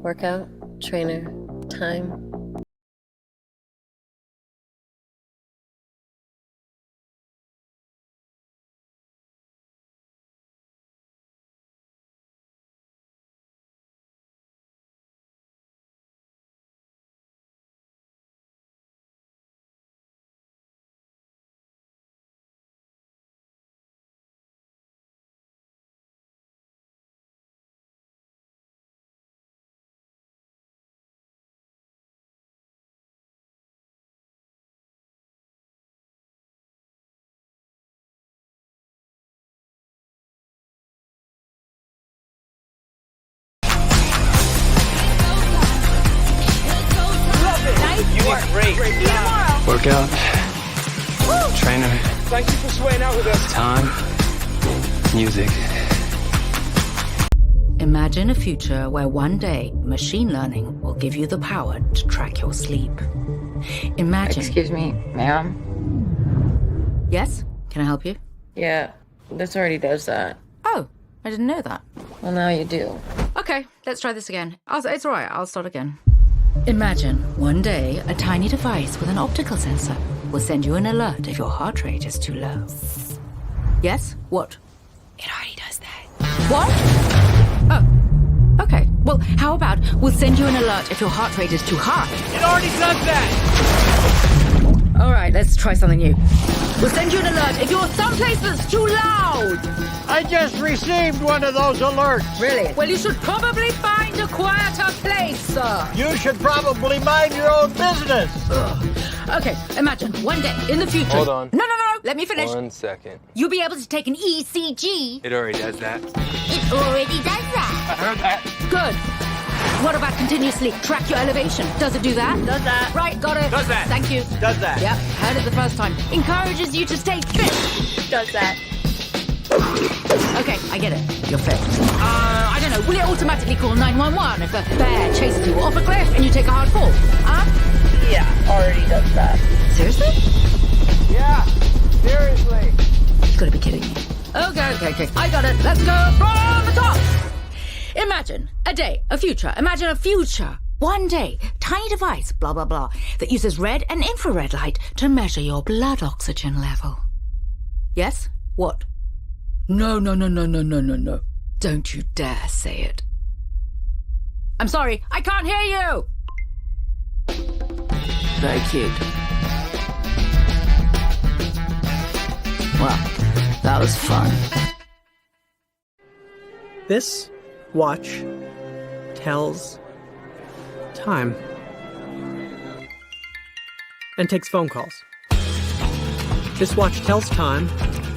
Workout, trainer, time. Great. See you tomorrow. Workout. Woo. Trainer. Thank you for sweating out with us. Time. Music. Imagine a future where one day machine learning will give you the power to track your sleep. Imagine. Excuse me, ma'am? Yes? Can I help you? Yeah, this already does that. Oh, I didn't know that. Well, now you do. Okay, let's try this again. It's all right, I'll start again. Imagine one day a tiny device with an optical sensor will send you an alert if your heart rate is too low. Yes? What? It already does that. What? Oh, okay. Well, how about we'll send you an alert if your heart rate is too high? It already does that. All right, let's try something new. We'll send you an alert if you're someplace that's too loud. I just received one of those alerts. Really? Well, you should probably find a quieter place, sir. You should probably mind your own business. Okay, imagine one day in the future. Hold on. No. Let me finish. 1 second. You'll be able to take an ECG. It already does that. It already does that. I heard that. Good. What about continuously track your elevation? Does it do that? Does that. Right, got it. Does that. Thank you. Does that. Yep, heard it the first time. Encourages you to stay fit. Does that. Okay, I get it. You're fit. I don't know. Will it automatically call 911 if a bear chases you off a cliff and you take a hard fall? Huh? Yeah, already does that. Seriously? Yeah, seriously. You've got to be kidding me. Okay. I got it. Let's go from the top. Imagine a day, a future. Imagine a future. One day, tiny device, blah, blah, blah, that uses red and infrared light to measure your blood oxygen level. Yes? What? No. Don't you dare say it. I'm sorry, I can't hear you! Very cute. Well, that was fun. This watch tells time and takes phone calls. This watch tells time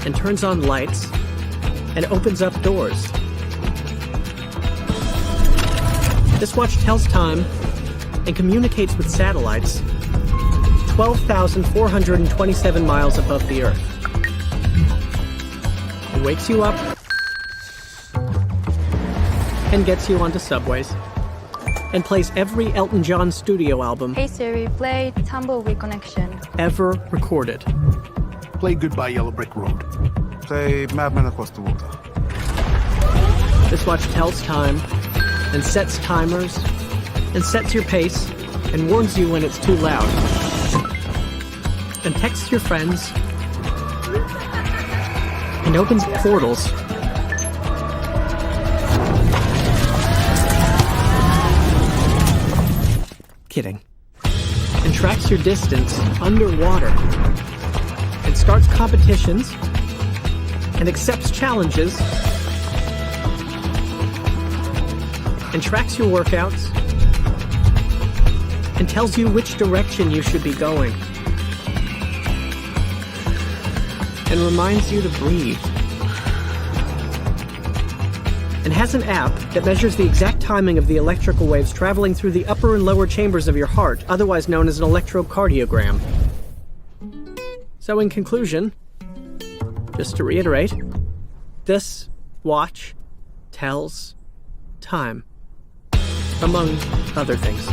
and turns on lights and opens up doors. This watch tells time and communicates with satellites 12,427 miles above the Earth. It wakes you up and gets you onto subways and plays every Elton John studio album Hey Siri, play Tumbleweed Connection. ever recorded. Play Goodbye Yellow Brick Road. Play Madman Across the Water. This watch tells time and sets timers and sets your pace and warns you when it's too loud and texts your friends and opens portals. Kidding. And tracks your distance underwater and starts competitions and accepts challenges and tracks your workouts and tells you which direction you should be going and reminds you to breathe and has an app that measures the exact timing of the electrical waves traveling through the upper and lower chambers of your heart, otherwise known as an electrocardiogram. So in conclusion, just to reiterate, this watch tells time, among other things.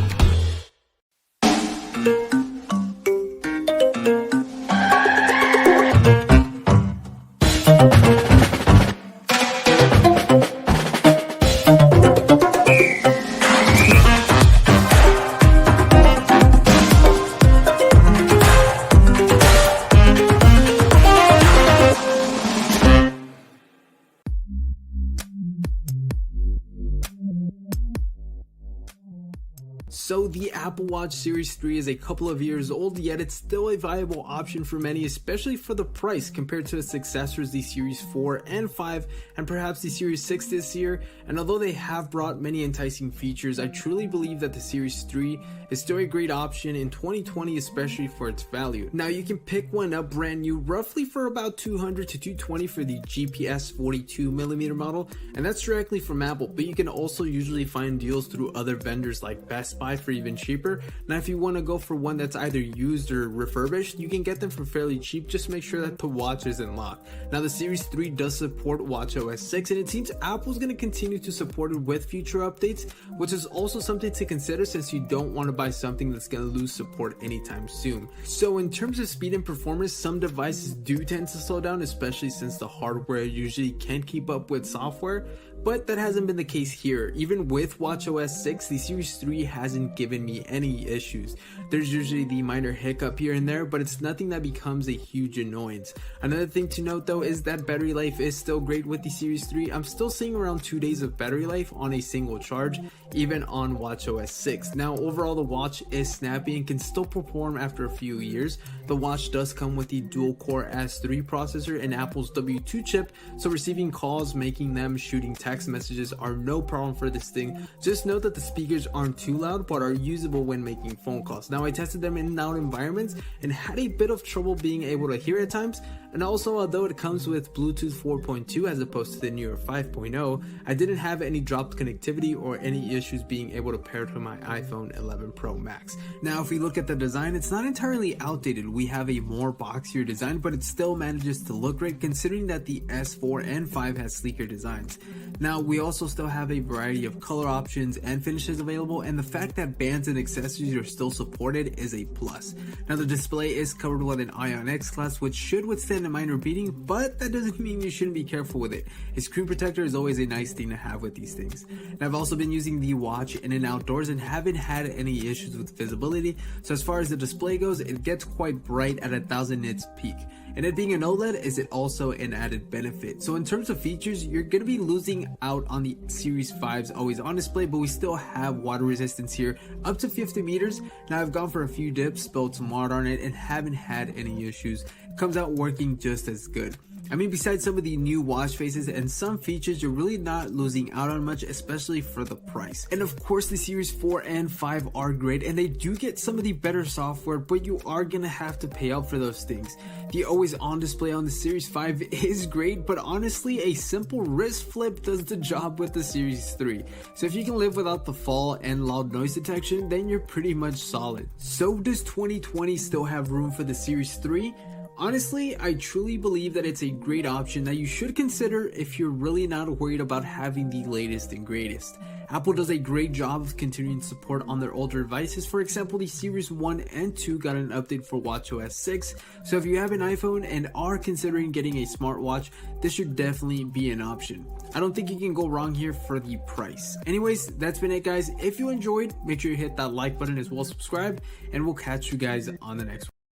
So the Apple Watch Series 3 is a couple of years old, yet it's still a viable option for many, especially for the price compared to the successors, the Series 4 and 5, and perhaps the Series 6 this year. And although they have brought many enticing features, I truly believe that the Series 3 is still a great option in 2020, especially for its value. Now you can pick one up brand new roughly for about $200 to $220 for the GPS 42mm model, and that's directly from Apple, but you can also usually find deals through other vendors like Best Buy for even cheaper. Now if you want to go for one that's either used or refurbished, you can get them for fairly cheap. Just make sure that the watch isn't locked. Now the Series 3 does support watchOS 6, and it seems Apple's going to continue to support it with future updates, which is also something to consider since you don't want to buy something that's going to lose support anytime soon. So in terms of speed and performance, some devices do tend to slow down, especially since the hardware usually can't keep up with software, but that hasn't been the case here. Even with watchOS 6, the Series 3 hasn't given me any issues. There's usually the minor hiccup here and there, but it's nothing that becomes a huge annoyance. Another thing to note though is that battery life is still great with the Series 3. I'm still seeing around 2 days of battery life on a single charge, even on watchOS 6. Now overall the watch is snappy and can still perform after a few years. The watch does come with the dual-core S3 processor and Apple's W2 chip, so receiving calls, making them, shooting text messages are no problem for this thing. Just note that the speakers aren't too loud but are usable when making phone calls. Now I tested them in loud environments and had a bit of trouble being able to hear at times, and also although it comes with Bluetooth 4.2 as opposed to the newer 5.0, I didn't have any dropped connectivity or any issues being able to pair to my iPhone 11 Pro Max. Now if we look at the design, it's not entirely outdated. We have a more boxier design, but it still manages to look great considering that the S4 and 5 has sleeker designs. Now we also still have a variety of color options and finishes available, and the fact that bands and accessories are still supported is a plus. Now the display is covered with an ION-X glass, which should withstand a minor beating, but that doesn't mean you shouldn't be careful with it. A screen protector is always a nice thing to have with these things. And I've also been using the watch in and outdoors and haven't had any issues with visibility. So as far as the display goes, it gets quite bright at 1000 nits peak. And it being an OLED is it also an added benefit. So in terms of features, you're going to be losing out on the Series 5's always on display, but we still have water resistance here up to 50 meters. Now I've gone for a few dips, spilled some water on it, and haven't had any issues. It comes out working just as good. I mean, besides some of the new watch faces and some features, you're really not losing out on much, especially for the price. And of course, the Series 4 and 5 are great, and they do get some of the better software, but you are gonna have to pay up for those things. The always on display on the Series 5 is great, but honestly, a simple wrist flip does the job with the Series 3. So if you can live without the fall and loud noise detection, then you're pretty much solid. So does 2020 still have room for the Series 3? Honestly, I truly believe that it's a great option that you should consider if you're really not worried about having the latest and greatest. Apple does a great job of continuing support on their older devices. For example, the Series 1 and 2 got an update for watchOS 6, so if you have an iPhone and are considering getting a smartwatch, this should definitely be an option. I don't think you can go wrong here for the price. Anyways, that's been it guys. If you enjoyed, make sure you hit that like button as well as subscribe, and we'll catch you guys on the next one.